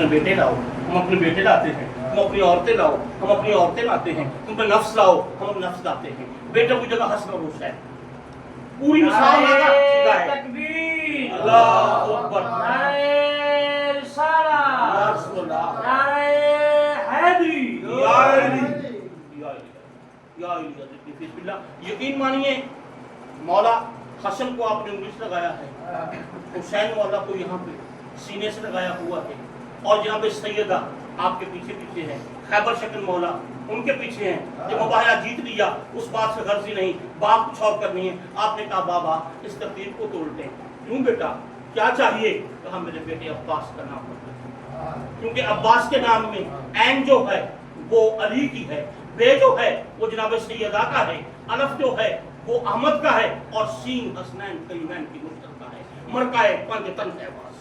अपने बेटे लाओ, हम अपने बेटे लाते हैं, तुम अपनी औरतें लाओ, हम अपनी औरतें लाते हैं, तुम अपने नफ्स लाओ, हम नफ्स लाते हैं। बेटे की जगह हसन और हुसैन, पूरी मिसाल तकबीर, अल्लाहु अकबर, नारे रिसालत, या रसूल अल्लाह, नारे हैदरी, या अली, या अली, बिस्मिल्लाह। यकीन मानिए मौला हसन को आपने उंगली से लगाया है, हुसैन मौला को यहाँ पे सीने से लगाया हुआ है, और जहाँ पे सैयदा आपके पीछे पीछे है, खैबर शक्ल मौला उनके पीछे हैं। जब मुबाहिला जीत लिया उस बात से गर्जी नहीं, बात कुछ और करनी है। आपने कहा बाबा इस तरतीब को तोड़ते हैं। क्यों बेटा, क्या चाहिए? कहा मेरे बेटे अब्बास का नाम है, क्योंकि अब्बास के नाम में ऐन जो है वो अली की है, बे जो है वो जनाब सैयदा का है, अलफ जो है वो अहमद का है, और सीन हसनैन करीमैन की मुश्तरका है, मरकाए पंजतन है अब्बास।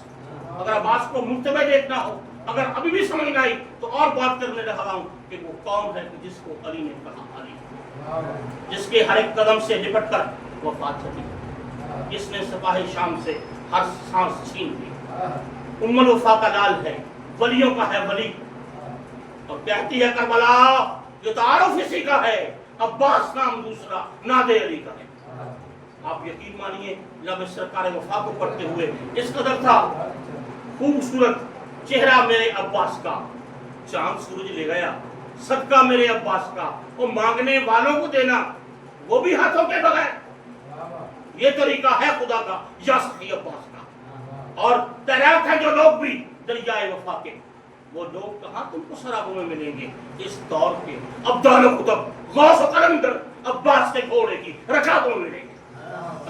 अगर अब्बास को मुफ्तमे देखना हो, अगर अभी भी समझ आई तो और बात करने लगा हूं कि वो कौन है जिसको अली ने कहा अली, जिसके हर एक कदम से लिपट कर वफात चली, जिसने सिपाही शाम से हर सांस छीन ली, उम्मुल वफा का लाल है, वलियों का है वली, और कहती है करबला ये तारुफ इसी का है, अब्बास नाम दूसरा नादे अली का है। आप यकीन मानिए जब सरकार वफा को पढ़ते हुए इस कदर था खूबसूरत चेहरा मेरे अब्बास का, चांद सूरज ले गया सदका मेरे अब्बास का, वो मांगने वालों को देना वो भी हाथों के बगैर, ये तरीका है खुदा का या सही अब्बास का। और तैनात है जो लोग भी दरियाए वफा के, वो लोग कहाँ तुमको शराबों में मिलेंगे इस दौर के अब्दाल खुतब गौस और कलंदर अब्बास के घोड़े की रकाबों में मिलेंगे।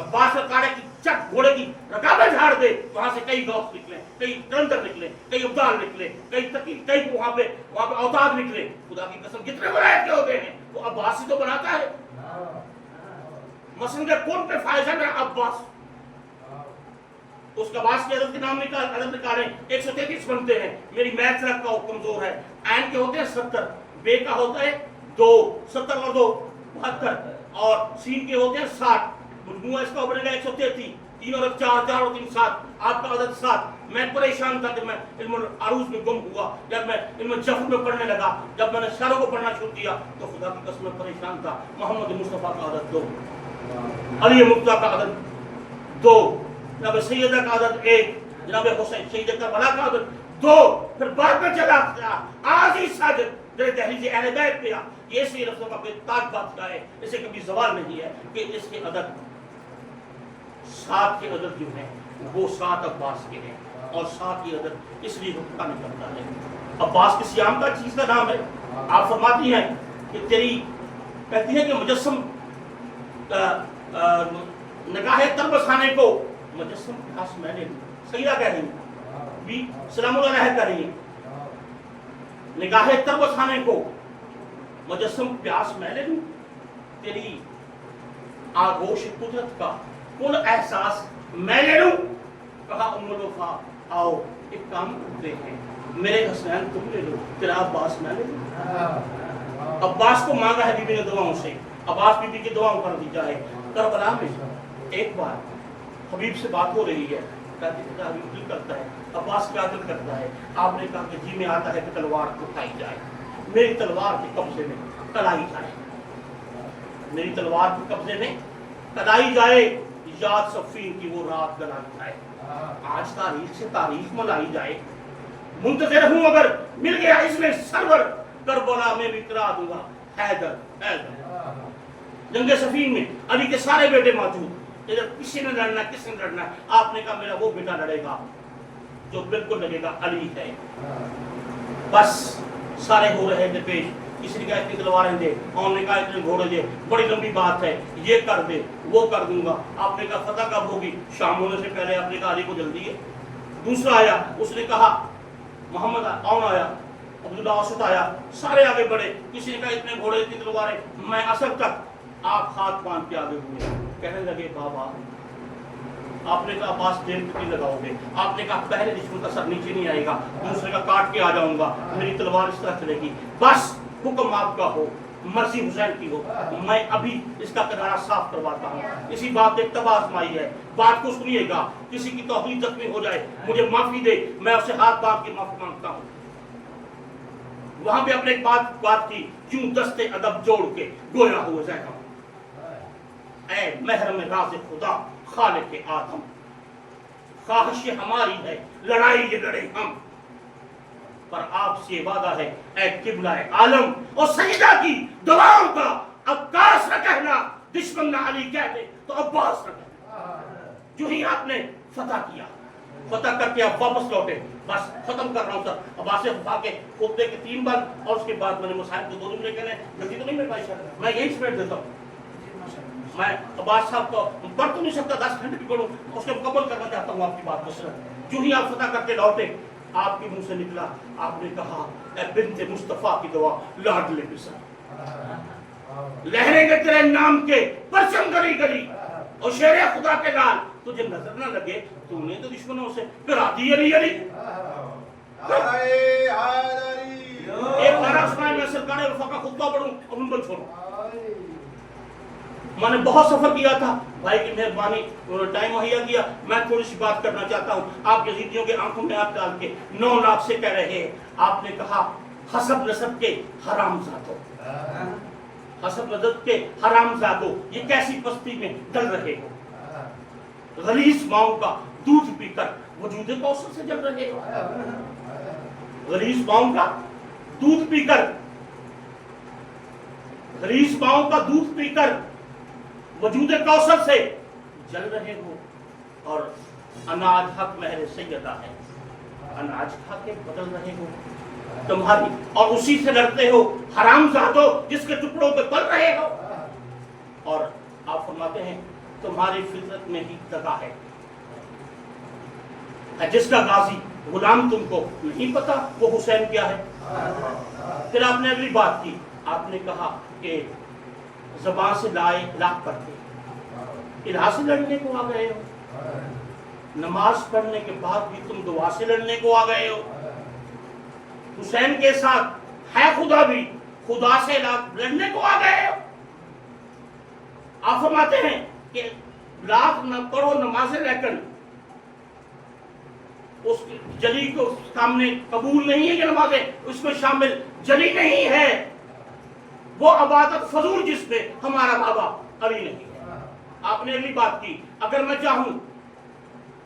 अब्बास काड़े की चट घोड़े की रकाबें झाड़ दे, वहां से कई गौस निकले, कई कलंदर निकले, कई अब्दाल निकले, कई वहां पे औताद निकले। खुदा की कसम कितने वलायत के होते हैं, वो अब्बास ही तो बनाता है। मसलन के कौन पे फायदा है अब्बास, उसका बास के अदद के नाम निकाले 133 बनते हैं। मेरी मैथ का कमजोर है। ऐन के होते हैं 70, बे का होता है 2, 70 और 2 72, और सीन के होते हैं 60। मजमूआ इसका बनेगा 133, 3 और 4 4 और 3 7, आपका अदद 7। मैं परेशान था जब मैं इल्मुल अरूज में गुम हुआ, जब मैं इल्मुल जफ्र में पढ़ने लगा, जब मैंने शरों को पढ़ना शुरू किया तो खुदा की कसम में परेशान था। मोहम्मद मुस्तफा का अदद 2, अली मुर्तजा का अदद 2, जनाब सैयदा का अदद 1, जनाब हुसैन सैयद करबला का अदद 2, फिर बाद में चला आज ही साजिद मेरे दहलीज अहले बैत पे ये सी लफ्ज़ों का बेताज बादशाह है, इसे कभी सवाल नहीं है कि इसके अदद 7 के अदद जो है वो 7 अब्बास के हैं, और 7 की अदद इसलिए हुक्का नहीं करता है। अब्बास की सियाम का चीज का नाम है। आप फरमाती हैं कि तेरी कहती है कि मुजस्सम निगाह तर बसाने को मुजस्सम प्यास मैंने सईदा कह रही है, भी सलामुल्लाह अलैह कह रही है, निगाह तर बसाने को मुजस्सम प्यास मैंने लूं, तेरी आगोश कुदरत का कुल एहसास मैंने लूं। कहा उम्मुल वफा आओ एक काम करते हैं, मेरे हसनैन तुम ले लो, तेरा अब्बास मैं ले लूं। अब्बास को मांगा है बीबी ने दुआओं से, अब्बास बीबी की दुआओं कर दी जाए। करबला में एक बार हबीब से बात हो रही है, हबीब करता है, अब्बास क्या दिल करता है। आपने कहा कि जी में आता है कि तलवार उठाई जाए, मेरी तलवार के कब्जे में कलाई जाए, मेरी तलवार के कब्जे में कलाई जाए, याद सफीन की वो रात गलाई जाए, आज तारीख से तारीख मलाई जाए। मुंतज़िर हूं अगर मिल गया इसमें सरवर, करबला में भी करा दूंगा हैदर हैदर। जंगे सफीन में अली के सारे बेटे मौजूद, इधर किसी ने लड़ना किसी ने लड़ना, आपने कहा मेरा वो बेटा लड़ेगा जो बिल्कुल लगेगा अली है। बस सारे हो रहे थे पेश, किसी ने कहा इतनी तलवारें दे, और ने कहा इतने घोड़े दे, बड़ी लंबी बात है, ये कर दे वो कर दूंगा। आपने कहा फतह कब होगी? शाम होने से पहले। आपने कहा अली को जल्दी है। दूसरा आया, उसने कहा मोहम्मद कौन आया, अब्दुल्ला औसत आया, सारे आगे बढ़े, किसी ने कहा इतने घोड़े इतनी तलवारें, मैं असर तक। आप हाथ बांध के आगे हुए, कहने लगे बाबा। आपने कहा अब्बास देर कितनी लगाओगे? आपने कहा पहले दुश्मन का सर नीचे नहीं आएगा, दूसरे का काट के आ जाऊंगा, मेरी तलवार इस तरह चलेगी। बस हुक्म आपका हो। مرضی حسین کی ہو، میں ابھی اس کا کنارہ صاف کرواتا ہوں۔ اسی بات ایک تباہ آزمائی ہے، بات کو سنیے گا، کسی کی توہین زخمی ہو جائے مجھے معافی دے، میں اسے ہاتھ باندھ کے معافی مانگتا ہوں۔ وہاں پہ اپنے ایک بات کی، کیوں دستے ادب جوڑ کے گویا ہوئے زینب، اے محرم راز خدا خالق آدم، خواہش یہ ہماری ہے، لڑائی یہ لڑے ہم، پر آپ سے وعدہ ہے اے قبلہ عالم اور سجدہ کی دعاؤں کا عباس نہ کہنا، دشمن نہ علی کہتے تو عباس نہ کہنا۔ جو ہی آپ نے فتح کیا، فتح کر کے آپ واپس لوٹے، بس ختم کر رہا ہوں سر، عباس سے اٹھا کے خطبے کے 3 بار، اور اس کے بعد میں نے مسائل کو 2 دن میں کہنے غلطی تو نہیں میرے بھائی صاحب، میں یہی سمیٹ دیتا ہوں۔ میں عباس صاحب کو پڑھ تو نہیں سکتا، 10 گھنٹے بھی پڑھوں، اس کو مکمل کرنا چاہتا ہوں آپ کی بات کو سر۔ جو ہی آپ فتح کر کے لوٹے، آپ کے منہ سے نکلا، آپ نے کہا اے بنت مصطفیٰ کی دعا لاڈلے پسر، لہریں گے تیرے نام کے پرچم گلی گلی، اور شیر خدا کے لال تجھے نظر نہ لگے، تو نے تو دشمنوں سے کرا دی علی علی۔ ایک بارہ سنائے میں سرکار وفا کا خطبہ پڑھوں اور منبر چھوڑوں۔ میں نے بہت سفر کیا تھا، بھائی کی مہربانی انہوں نے ٹائم مہیا کیا، میں تھوڑی سی بات کرنا چاہتا ہوں۔ آپ یزیدیوں کے آنکھوں میں آپ ڈال کے 9 لاکھ سے کہہ رہے ہیں، آپ نے کہا حسب نسب کے حرام زادوں، حسب نسب کے حرام زادوں، یہ کیسی پستی میں ڈل رہے ہو، غلیظ ماؤں کا دودھ پی کر وجود کوثر سے جل رہے ہو، غلیظ ماؤں کا دودھ پی کر، غلیظ ماؤں کا دودھ پی کر وجود کوثر سے جل رہے ہو، اور اناج حق مہر سیدہ ہے، اناج کھا کے بدل رہے ہو تمہاری، اور اسی سے لڑتے ہو حرام زادو جس کے ٹکڑوں پہ پل رہے ہو، اور آپ فرماتے ہیں تمہاری فطرت میں ہی دغا ہے، جس کا غازی غلام تم کو نہیں پتا وہ حسین کیا ہے۔ پھر آپ نے اگلی بات کی، آپ نے کہا کہ زبان سے لا الہ پڑھتے الہ سے لڑنے کو آ گئے ہو، نماز پڑھنے کے بعد بھی تم دعا سے لڑنے کو آ گئے ہو، حسین کے ساتھ ہے خدا بھی، خدا سے لڑنے کو آ گئے ہو۔ آپ فرماتے ہیں کہ لاکھ نہ پڑھو نمازیں لیکن اس جلی کو سامنے قبول نہیں ہے، یہ نمازیں اس میں شامل جلی نہیں ہے، وہ عبادت فضول جس میں ہمارا بابا علی نہیں ہے۔ آپ نے اگلی بات کی، اگر میں چاہوں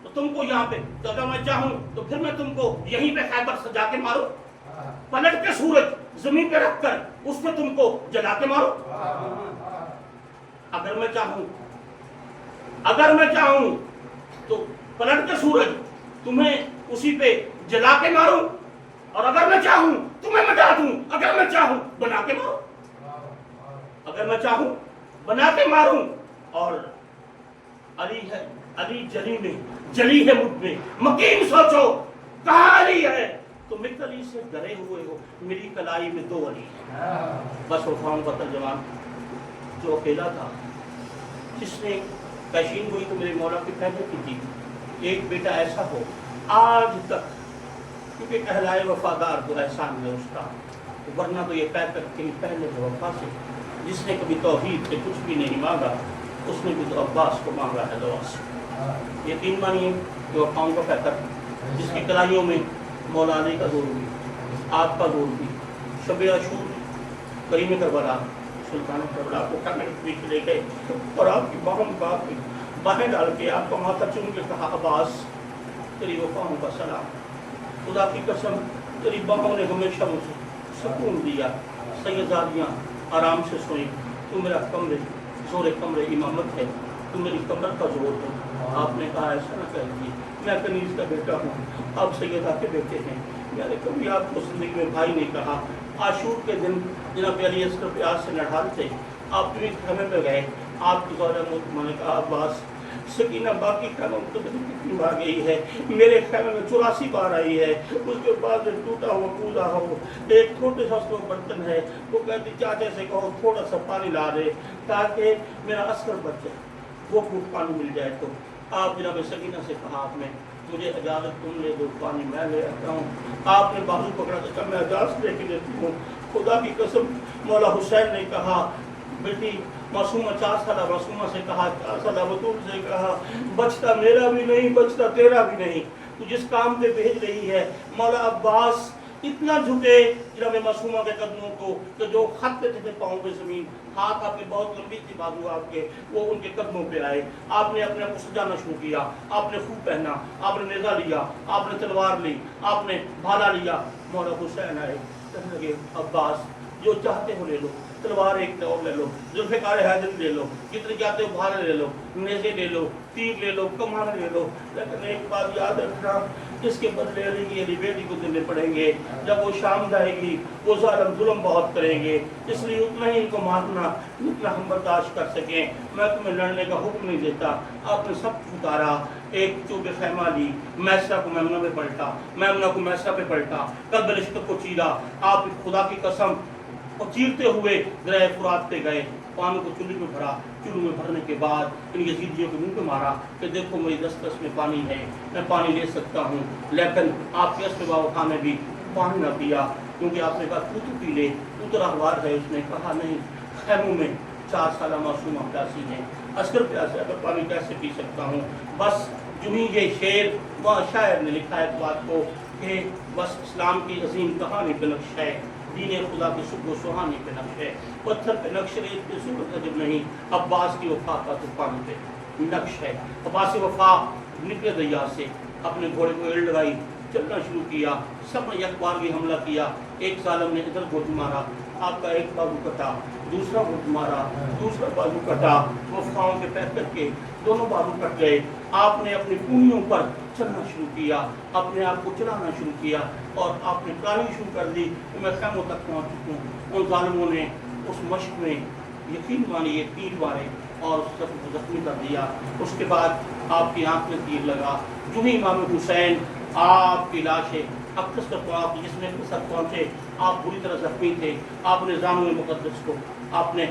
تو تم کو یہاں پہ، تو اگر میں چاہوں تو پھر میں تم کو یہیں پہ خیبر سجا کے ماروں، پلٹ کے سورج زمین پہ رکھ کر اس پہ تم کو جلا کے ماروں، اگر میں چاہوں، اگر میں چاہوں تو پلٹ کے سورج تمہیں اسی پہ جلا کے ماروں، اور اگر میں چاہوں تمہیں مٹا دوں، اگر میں چاہوں بنا کے ماروں، اگر میں چاہوں بنا کے ماروں، اور علی ہے، علی جلی میں، جلی ہے مجھ میں، مکین سوچو کہاں علی ہے، تم ایک علی سے ڈرے ہوئے ہو، میری کلائی میں 2 علی ہیں۔ بس وفاؤں کا ترجمان جو اکیلا تھا، جس نے پیشین ہوئی تو میرے مولا کی پہلے کی تھی، ایک بیٹا ایسا ہو آج تک، کیونکہ اہلائے وفادار تو احسان ہے اس کا، ورنہ تو یہ کہہ کر کہیں پہلے ہے وفا سے، جس نے کبھی توحید سے کچھ بھی نہیں مانگا اس نے بھی تو عباس کو مانگا ہے دعا سے۔ یقین مانیے کہ وفاؤں کا بہتر، جس کی کلائیوں میں مولا علی کا زور بھی، آپ کا زور بھی، شب عاشور کریم کربلا سلطان کربلا کو کمر پیچھے لے گئے اور آپ کی باہیں ڈال کے آپ کو ماتھا چوم کے کہا عباس تیری وفاؤں کا سلام، خدا کی قسم تیری باہوں نے ہمیشہ مجھے سکون دیا، سیدزادیاں آرام سے سوئیں، تو میرا کمرے زور کمرے امامت ہے، تو میری کمر کا زور ہے۔ آپ نے کہا ایسا نہ کہیے، میں کنیز کا بیٹا ہوں، آپ سیدہ کے بیٹے ہیں، میں نے کبھی آپ کو زندگی میں بھائی نہیں کہا۔ عاشور کے دن جناب علی اصغر پیاز سے نڈھال تھے، آپ بھی خیمے پہ گئے، آپ کی زوجہ میں نے کہا عباس سکینہ باقی خیموں میں تو کتنی بار گئی ہے، میرے خیمے میں 84 بار آئی ہے، اس کے بعد ٹوٹا ہوا پوزا ہو، ایک چھوٹے سا برتن ہے، وہ کہتی چاچے سے کہو تھوڑا سا پانی لا دے تاکہ میرا اثر بچ جائے، وہ گھوٹ پانی مل جائے۔ تو آپ جناب سکینہ سے کہا آپ نے मुझे इजाज़त तुम ले दो, पानी मैं ले आता हूँ। आपने बाजू पकड़ा तो कहा मैं इजाज़त लेके देती हूँ। खुदा की कसम, मौला हुसैन ने कहा, बेटी मासूमा 4 साल मासूमा से कहा, 4 साल बतूल से कहा, बचता मेरा भी नहीं, बचता तेरा भी नहीं, तू जिस काम पे भेज रही है। मौला अब्बास इतना झुके जनाब मासूमा के कदमों को कि जो खत पे थे पाँव पे जमीन, हाथ आपके बहुत लंबी थी बाजू आपके, वो उनके कदमों पे आए। आपने अपने आप को सजाना शुरू किया, आपने खूब पहना, आपने नेज़ा लिया, आपने तलवार ली, आपने भाला लिया। मौला हुसैन आए, कहने लगे अब्बास जो चाहते हो ले लो, तलवार एक और ले लो, जुल्फ़िकार हैदर ले लो, जितने चाहते हो भाले ले लो, नेज़े ले लो, तीर ले लो, कमान ले लो, लेकिन एक बात याद रखना, इसके बदले अली की अली बेटी को देने पड़ेंगे। जब वो शाम जाएगी वो ज़ालिम जुल्म बहुत करेंगे, इसलिए उतना ही इनको मारना जितना हम बर्दाश्त कर सकें। मैं तुम्हें लड़ने का हुक्म नहीं देता। आपने सब उतारा, एक चूबे खैमा ली, मैसरा को मैमना पे पलटा, मैमना को मैसरा पे पलटा, कल्ब रिश्ते को चीरा। आप खुदा की कसम, और चीरते हुए दरिया फुरात पे गए, पानी को चुल्लू में भरा, चुल्लू में भरने के बाद इन यजीदियों के मुंह पे मारा कि देखो मेरी दस्तरस में पानी है, मैं पानी ले सकता हूँ, लेकिन आपके अस्बा उठाने भी पानी न पिया, क्योंकि आपने कहा तू तो पी ले, तू तो राहवार है। उसने कहा नहीं, खैमों में 4 साल मासूमा प्यासी है, अस्कर प्यासे, अगर पानी कैसे पी सकता हूँ। बस जो ही ये शेर वह शायर ने लिखा है बात को कि बस इस्लाम की अजीम कहानी पे नक्श है, दीन खुदा की सुबह सुहानी पे नक्श है, पत्थर पे नक्श है, इतनी सूरत अजब नहीं, अब्बास की वफा का तूफान पे नक्श है। अब्बास वफा निकले दरिया से, अपने घोड़े को एड़ लगाई, चलना शुरू किया, सब ने एक बार भी हमला किया। एक जालिम ने इधर घुट मारा, आपका एक बाजू कटा, दूसरा घुट मारा, दूसरा बाजू कटा, वफाओं के पैर करके दोनों बाजू कट गए। आपने अपनी पूंछों पर चलना शुरू किया, अपने आप को चलाना शुरू किया और आपने प्लानिंग शुरू कर दी कि मैं खैमों तक पहुँच चुकूँ। उन जालिमों ने उस मश्क में यकीन मानिए तीर मारे और सबको जख्मी कर दिया। उसके बाद आपकी आंख में तीर लगा। जो ही इमाम हुसैन आपकी लाशें अक्स तक आप जिसमें सर पहुँचे, आप बुरी तरह जख्मी थे। आपने जामुन मुकद्दस को आपने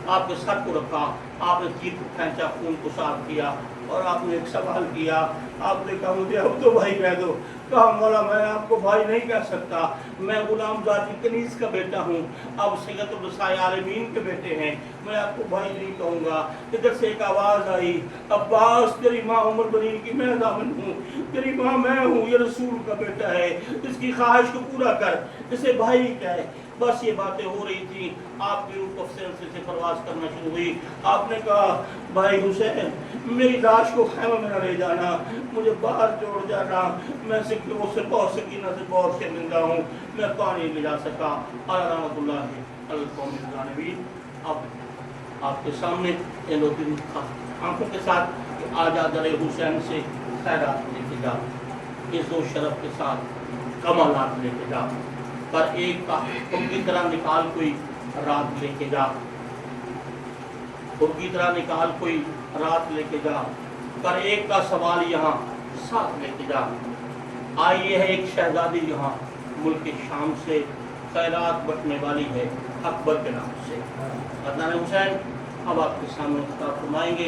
आपके सर को रखा, आपने तीर को खींचा, खून को साफ किया और आपने एक सवाल किया। आपने कहा मुझे अब तो भाई कह दो। कहा मौला मैं आपको भाई नहीं कह सकता, मैं गुलाम जाती कनीज का बेटा हूँ, अब सैयद आलमीन के बेटे हैं, मैं आपको भाई नहीं कहूँगा। इधर से एक आवाज़ आई, अब्बास तेरी माँ उमर बनीन की मैं दामन हूँ, तेरी माँ मैं हूँ, ये रसूल का बेटा है, इसकी ख्वाहिश को पूरा कर, इसे भाई कहे। बस ये बातें हो रही थी, आपकी रूह अफसर से परवाज करना शुरू हुई। आपने कहा भाई हुसैन मेरी लाश को खैमा में न ले जाना, मुझे बाहर छोड़ जाना, मैं उससे बहुत सकीना से बहुत शर्मिंदा हूँ, मैं पानी ले जा सका। अब आपके सामने ये लोग आंखों के साथ कि आजा दर हुसैन से खैरात लेके जा, इस दो शरफ के साथ कमालात लेके जा, पर एक का हुक्म की तरह निकाल कोई रात लेके जा, हुक्म की तरह निकाल कोई रात लेके जा, पर एक का सवाल यहाँ साथ लेके जा। आई है एक शहजादी यहाँ मुल्क शाम से, खैरात बटने वाली है अकबर के नाम से। अदनान हुसैन अब आपके सामने फरमाएंगे।